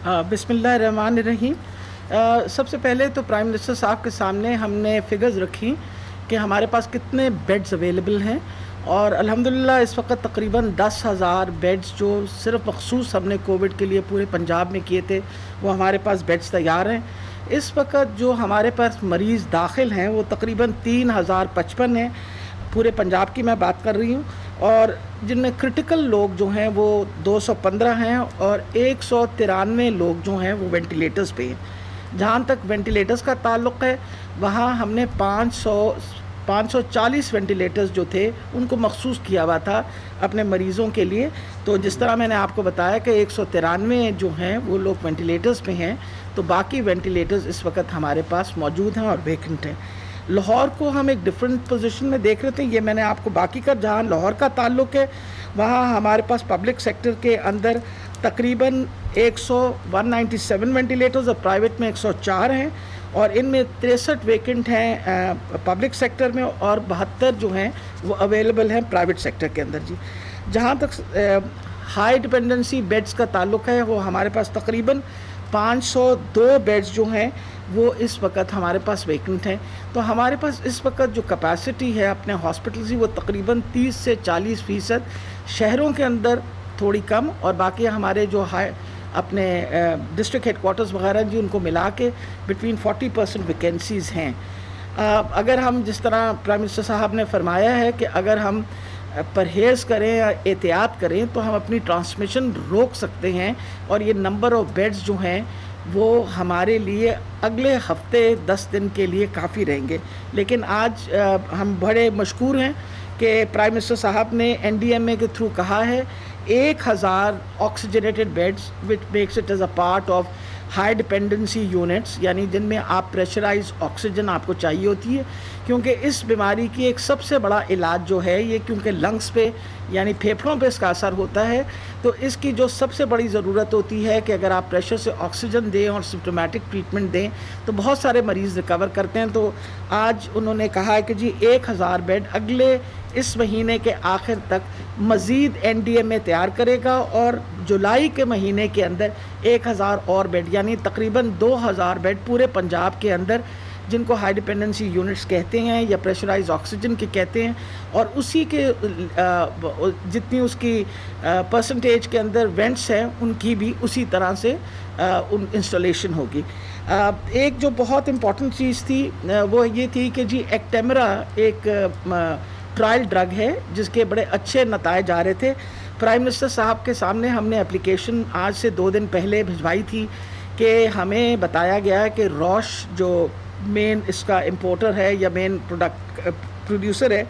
बिस्मिल्लाहिर्रहमानिर्रहीम। सबसे पहले तो प्राइम मिनिस्टर साहब के सामने हमने फिगर्स रखी कि हमारे पास कितने बेड्स अवेलेबल हैं, और अल्हम्दुलिल्लाह इस वक्त तकरीबन 10,000 बेड्स जो सिर्फ मखसूस हमने कोविड के लिए पूरे पंजाब में किए थे, वो हमारे पास बेड्स तैयार हैं। इस वक्त जो हमारे पास मरीज़ दाखिल हैं वो तकरीबन 3,055 हैं, पूरे पंजाब की मैं बात कर रही हूँ, और जिनमें क्रिटिकल लोग जो हैं वो 215 हैं, और 193 लोग जो हैं वो वेंटिलेटर्स पे हैं। जहाँ तक वेंटिलेटर्स का ताल्लुक़ है, वहाँ हमने 540 वेंटिलेटर्स जो थे उनको मखसूस किया हुआ था अपने मरीज़ों के लिए। तो जिस तरह मैंने आपको बताया कि 193 जो हैं वो लोग वेंटिलेटर्स पे हैं, तो बाकी वेंटिलेटर्स इस वक्त हमारे पास मौजूद हैं और वेकेंट हैं। लाहौर को हम एक डिफरेंट पोजीशन में देख रहे थे, ये मैंने आपको बाकी का जहाँ लाहौर का ताल्लुक़ है वहाँ हमारे पास पब्लिक सेक्टर के अंदर तकरीबन 197 वेंटिलेटर्स और प्राइवेट में 104 हैं, और इनमें 63 वेकेंट हैं पब्लिक सेक्टर में, और 72 जो हैं वो अवेलेबल हैं प्राइवेट सेक्टर के अंदर जी। जहाँ तक हाई डिपेंडेंसी बेड्स का ताल्लुक़ है, वो हमारे पास तकरीबन 502 बेड्स जो हैं वो इस वक्त हमारे पास वेकेंट हैं। तो हमारे पास इस वक्त जो कैपेसिटी है अपने हॉस्पिटल की वो तकरीबन 30 से 40% शहरों के अंदर थोड़ी कम, और बाकी हमारे जो अपने डिस्ट्रिक्ट हेडक्वार्टर्स वगैरह जी उनको मिला के बिटवीन 40% वैकेंसीज़ हैं। अगर हम जिस तरह प्राइम मिनिस्टर साहब ने फरमाया है कि अगर हम परहेज़ करें या एहतियात करें तो हम अपनी ट्रांसमिशन रोक सकते हैं, और ये नंबर ऑफ़ बेड्स जो हैं वो हमारे लिए अगले हफ्ते 10 दिन के लिए काफ़ी रहेंगे। लेकिन आज हम बड़े मशकूर हैं कि प्राइम मिनिस्टर साहब ने NDMA के थ्रू कहा है 1,000 oxygenated beds which makes it as a part of high dependency units, यानी जिनमें आप प्रेशराइज ऑक्सीजन आपको चाहिए होती है, क्योंकि इस बीमारी की एक सबसे बड़ा इलाज जो है ये, क्योंकि लंग्स पे यानी फेफड़ों पे इसका असर होता है, तो इसकी जो सबसे बड़ी ज़रूरत होती है कि अगर आप प्रेशर से ऑक्सीजन दें और सिम्प्टोमेटिक ट्रीटमेंट दें तो बहुत सारे मरीज़ रिकवर करते हैं। तो आज उन्होंने कहा है कि जी 1,000 बेड अगले इस महीने के आखिर तक मज़ीद NDMA तैयार करेगा, और जुलाई के महीने के अंदर 1,000 और बेड यानी तकरीबन 2,000 बेड पूरे पंजाब के अंदर, जिनको हाई डिपेंडेंसी यूनिट्स कहते हैं या प्रेशराइज ऑक्सीजन के कहते हैं, और उसी के जितनी उसकी परसेंटेज के अंदर वेंट्स हैं उनकी भी उसी तरह से उन इंस्टॉलेशन होगी। एक जो बहुत इम्पॉर्टेंट चीज़ थी वो ये थी कि जी एक्टेमरा एक ट्रायल ड्रग है जिसके बड़े अच्छे नताइज आ रहे थे। प्राइम मिनिस्टर साहब के सामने हमने एप्लीकेशन आज से 2 दिन पहले भिजवाई थी कि हमें बताया गया है कि रॉश जो मेन इसका इंपोर्टर है या मेन प्रोड्यूसर है,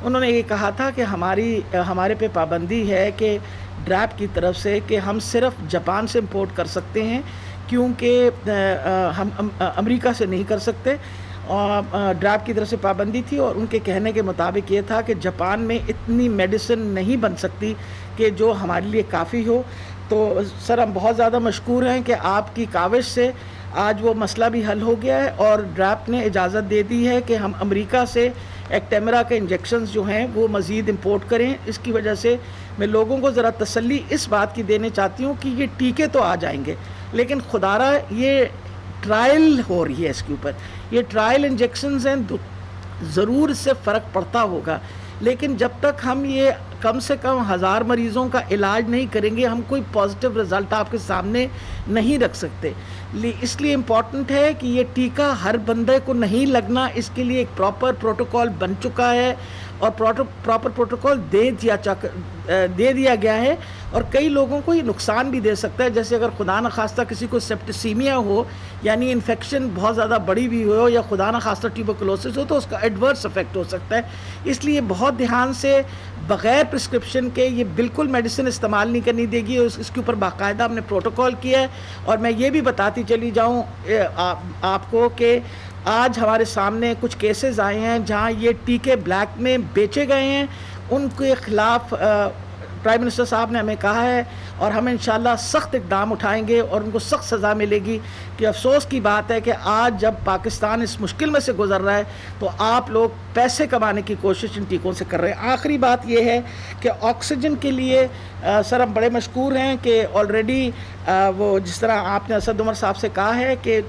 उन्होंने ये कहा था कि हमारे पे पाबंदी है कि ड्रैप की तरफ से कि हम सिर्फ जापान से इंपोर्ट कर सकते हैं, क्योंकि हम अमेरिका से नहीं कर सकते, और ड्रैप की तरफ से पाबंदी थी। और उनके कहने के मुताबिक ये था कि जापान में इतनी मेडिसिन नहीं बन सकती कि जो हमारे लिए काफ़ी हो। तो सर हम बहुत ज़्यादा मशकूर हैं कि आपकी काविश से आज वो मसला भी हल हो गया है, और ड्रैप ने इजाज़त दे दी है कि हम अमेरिका से एक्टेमरा के इंजेक्शन्स जो हैं वो मज़ीद इंपोर्ट करें। इसकी वजह से मैं लोगों को ज़रा तसल्ली इस बात की देना चाहती हूँ कि ये टीके तो आ जाएंगे, लेकिन खुदारा ये ट्रायल हो रही है इसके ऊपर, ये ट्रायल इंजेक्शन्स हैं, ज़रूर इससे फ़र्क पड़ता होगा, लेकिन जब तक हम ये कम से कम 1000 मरीज़ों का इलाज नहीं करेंगे हम कोई पॉजिटिव रिज़ल्ट आपके सामने नहीं रख सकते। इसलिए इम्पॉर्टेंट है कि ये टीका हर बंदे को नहीं लगना, इसके लिए एक प्रॉपर प्रोटोकॉल बन चुका है, और प्रॉपर प्रोटोकॉल दे दिया गया है, और कई लोगों को ये नुकसान भी दे सकता है। जैसे अगर खुदा न खास्ता किसी को सेप्टिसीमिया हो, यानी इन्फेक्शन बहुत ज़्यादा बड़ी हुई हो, या खुदा न खास्ता ट्यूबरकुलोसिस हो, तो उसका एडवर्स इफेक्ट हो सकता है। इसलिए बहुत ध्यान से बग़ैर प्रिस्क्रिप्शन के ये बिल्कुल मेडिसिन इस्तेमाल नहीं करनी देगी, इसके ऊपर बाकायदा हमने प्रोटोकॉल किया है। और मैं ये भी बताती चली जाऊँ आपको कि आज हमारे सामने कुछ केसेस आए हैं जहां ये टीके ब्लैक में बेचे गए हैं, उनके ख़िलाफ़ प्राइम मिनिस्टर साहब ने हमें कहा है और हम इंशाल्लाह सख्त इक़दाम उठाएंगे और उनको सख्त सज़ा मिलेगी। कि अफसोस की बात है कि आज जब पाकिस्तान इस मुश्किल में से गुजर रहा है तो आप लोग पैसे कमाने की कोशिश इन टीकों से कर रहे हैं। आखिरी बात यह है कि ऑक्सीजन के लिए सर हम बड़े मशकूर हैं कि ऑलरेडी वो जिस तरह आपने असद उमर साहब से कहा है कि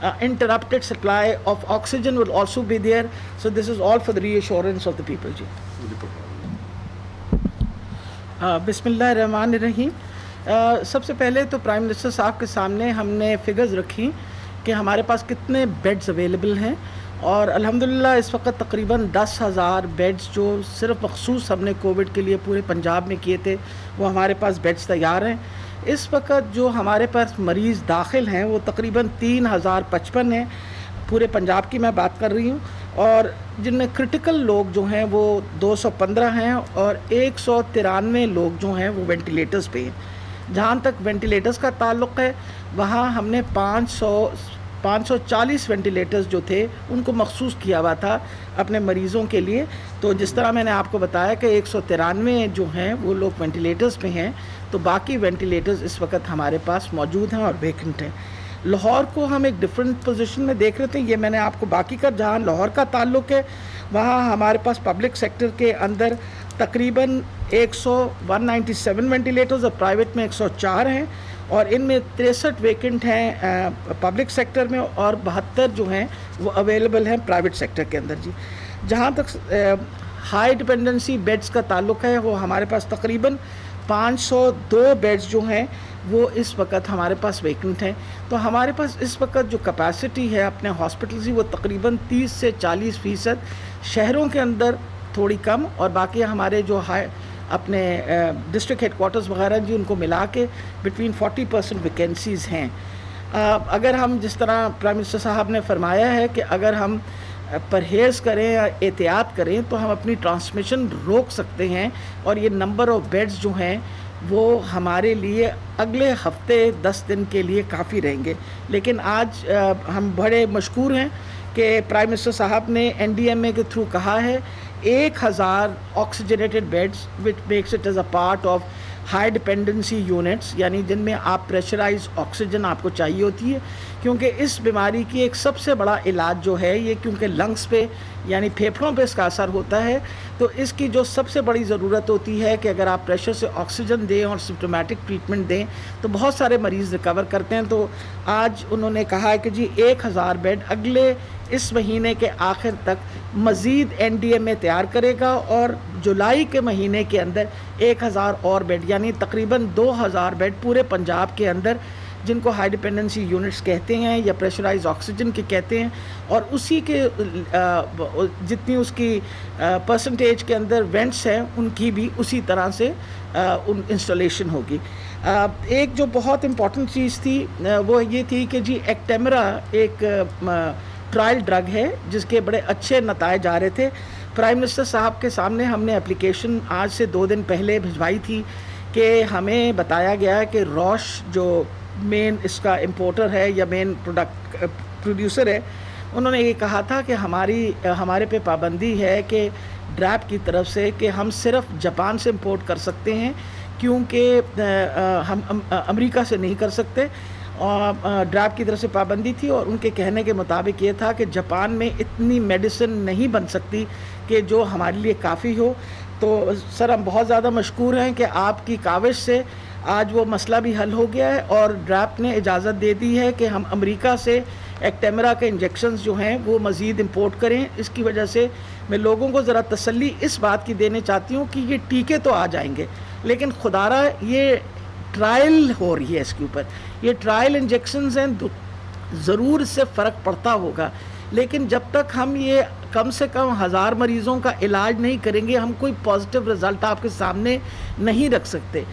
uninterrupted supply of oxygen will also be there. So this is all for the reassurance of the people. जी बिस्मिल्लाहिर्रहमानिर्रहीम। सबसे पहले तो प्राइम मिनिस्टर साहब के सामने हमने फिगर्स रखी कि हमारे पास कितने बेड्स अवेलेबल हैं और अल्हम्दुलिल्लाह इस वक्त तकरीबन 10,000 बेड्स जो सिर्फ मखसूस हमने कोविड के लिए पूरे पंजाब में किए थे वो हमारे पास बेड्स तैयार हैं। इस वक्त जो हमारे पास मरीज़ दाखिल हैं वो तकरीबन 3,055 हैं, पूरे पंजाब की मैं बात कर रही हूँ, और जिनमें क्रिटिकल लोग जो हैं वो 215 हैं और 193 लोग जो हैं वो वेंटिलेटर्स पे हैं। जहाँ तक वेंटिलेटर्स का ताल्लुक़ है वहाँ हमने 540 वेंटिलेटर्स जो थे उनको मखसूस किया हुआ था अपने मरीज़ों के लिए। तो जिस तरह मैंने आपको बताया कि 193 जो हैं वो लोग वेंटिलेटर्स पे हैं, तो बाकी वेंटिलेटर्स इस वक्त हमारे पास मौजूद हैं और वेकेंट हैं। लाहौर को हम एक डिफरेंट पोजीशन में देख रहे थे, ये मैंने आपको बाकी का जहाँ लाहौर का ताल्लुक़ है वहाँ हमारे पास पब्लिक सेक्टर के अंदर तकरीबन 197 वेंटिलेटर्स और प्राइवेट में 104 हैं और इनमें 63 वेकेंट हैं पब्लिक सेक्टर में और 72 जो हैं वो अवेलेबल हैं प्राइवेट सेक्टर के अंदर। जी जहाँ तक हाई डिपेंडेंसी बेड्स का ताल्लुक़ है वो हमारे पास तकरीबन 502 बेड्स जो हैं वो इस वक्त हमारे पास वेकेंट हैं। तो हमारे पास इस वक्त जो कैपेसिटी है अपने हॉस्पिटल की वो तकरीबन 30 से 40% शहरों के अंदर थोड़ी कम और बाकी हमारे जो अपने डिस्ट्रिक्ट हेडक्वार्टर्स वगैरह जी उनको मिला के बिटवीन 40% वैकेंसीज़ हैं। अगर हम जिस तरह प्राइम मिनिस्टर साहब ने फरमाया है कि अगर हम परहेज़ करें या एहतियात करें तो हम अपनी ट्रांसमिशन रोक सकते हैं और ये नंबर ऑफ़ बेड्स जो हैं वो हमारे लिए अगले हफ्ते 10 दिन के लिए काफ़ी रहेंगे। लेकिन आज हम बड़े मशकूर हैं कि प्राइम मिनिस्टर साहब ने NDMA के थ्रू कहा है 1,000 oxygenated beds which makes it as a part of high dependency units, यानी जिनमें आप प्रेशराइज ऑक्सीजन आपको चाहिए होती है, क्योंकि इस बीमारी की एक सबसे बड़ा इलाज जो है ये क्योंकि लंग्स पे यानी फेफड़ों पे इसका असर होता है, तो इसकी जो सबसे बड़ी ज़रूरत होती है कि अगर आप प्रेशर से ऑक्सीजन दें और सिम्प्टोमेटिक ट्रीटमेंट दें तो बहुत सारे मरीज़ रिकवर करते हैं। तो आज उन्होंने कहा है कि जी 1,000 बेड अगले इस महीने के आखिर तक मज़ीद NDMA तैयार करेगा और जुलाई के महीने के अंदर 1,000 और बेड यानी तकरीबन 2,000 बेड पूरे पंजाब के अंदर जिनको हाई डिपेंडेंसी यूनिट्स कहते हैं या प्रेशराइज ऑक्सीजन के कहते हैं, और उसी के जितनी उसकी परसेंटेज के अंदर वेंट्स हैं उनकी भी उसी तरह से इंस्टॉलेशन होगी। एक जो बहुत इम्पॉर्टेंट चीज़ थी वो ये थी कि जी एक्टेमरा एक ट्रायल ड्रग है जिसके बड़े अच्छे नताइज आ रहे थे। प्राइम मिनिस्टर साहब के सामने हमने एप्लीकेशन आज से 2 दिन पहले भिजवाई थी कि हमें बताया गया है कि रॉश जो मेन इसका इंपोर्टर है या मेन प्रोड्यूसर है, उन्होंने ये कहा था कि हमारे पे पाबंदी है कि ड्रैप की तरफ से कि हम सिर्फ जापान से इंपोर्ट कर सकते हैं क्योंकि हम अमेरिका से नहीं कर सकते, और ड्रैप की तरफ से पाबंदी थी। और उनके कहने के मुताबिक ये था कि जापान में इतनी मेडिसिन नहीं बन सकती कि जो हमारे लिए काफ़ी हो। तो सर हम बहुत ज़्यादा मशकूर हैं कि आपकी काविश से आज वो मसला भी हल हो गया है और ड्रैप ने इजाज़त दे दी है कि हम अमेरिका से एक्टेमरा के इंजेक्शन्स जो हैं वो मज़ीद इंपोर्ट करें। इसकी वजह से मैं लोगों को ज़रा तसल्ली इस बात की देने चाहती हूँ कि ये टीके तो आ जाएंगे, लेकिन खुदारा ये ट्रायल हो रही है इसके ऊपर, ये ट्रायल इंजेक्शन्स हैं, ज़रूर इससे फ़र्क पड़ता होगा, लेकिन जब तक हम ये कम से कम 1000 मरीज़ों का इलाज नहीं करेंगे हम कोई पॉजिटिव रिज़ल्ट आपके सामने नहीं रख सकते।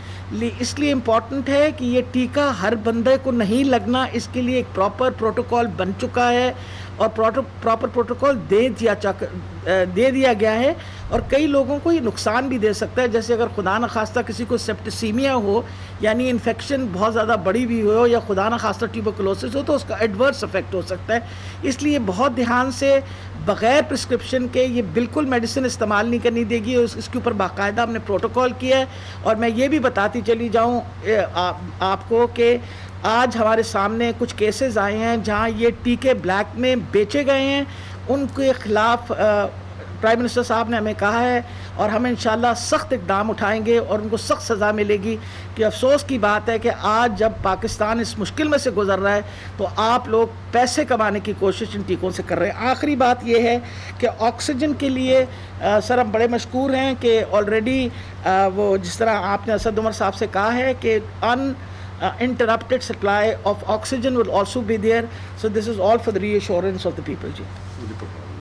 اس لیے امپورٹنٹ ہے کہ یہ ٹیکہ ہر بندے کو نہیں لگنا، اس کے لیے ایک پراپر پروٹوکول بن چکا ہے اور پراپر پروٹوکول دے دیا گیا ہے، اور کئی لوگوں کو یہ نقصان بھی دے سکتا ہے، جیسے اگر خدا نخواستہ کسی کو سیپٹیسیمیا ہو، یعنی انفیکشن بہت زیادہ بڑی بھی ہو، یا خدا نخواستہ ٹیوبرکلوسس ہو، تو اس کا ایڈورس افیکٹ ہو سکتا ہے۔ اس لیے بہت دھیان سے بغیر پرسکرپشن کے یہ بالکل میڈیسن استعمال نہیں کرنی دے گی، اس کے اوپر باقاعدہ ہم نے پروٹوکول کیا ہے۔ اور میں یہ بھی بتاتی چلی جاؤں آپ کو کہ آج ہمارے سامنے کچھ کیسز آئے ہیں جہاں یہ ٹیکے بلیک میں بیچے گئے ہیں، ان کے خلاف پرائم منسٹر صاحب نے ہمیں کہا ہے، اور ہم انشاءاللہ سخت اقدام اٹھائیں گے اور ان کو سخت سزا ملے گی۔ کہ افسوس کی بات ہے کہ آج جب پاکستان اس مشکل میں سے گزر رہا ہے تو آپ لوگ پیسے کمانے کی کوشش ان ٹیکوں سے کر رہے ہیں۔ آخری بات یہ ہے کہ آکسیجن کے لیے سر ہم بڑے مشکور ہیں کہ آلریڈی وہ جس طرح آپ نے اسد عمر صاحب سے کہا ہے کہ uninterrupted supply of oxygen will also be there. So this is all for the reassurance of the people.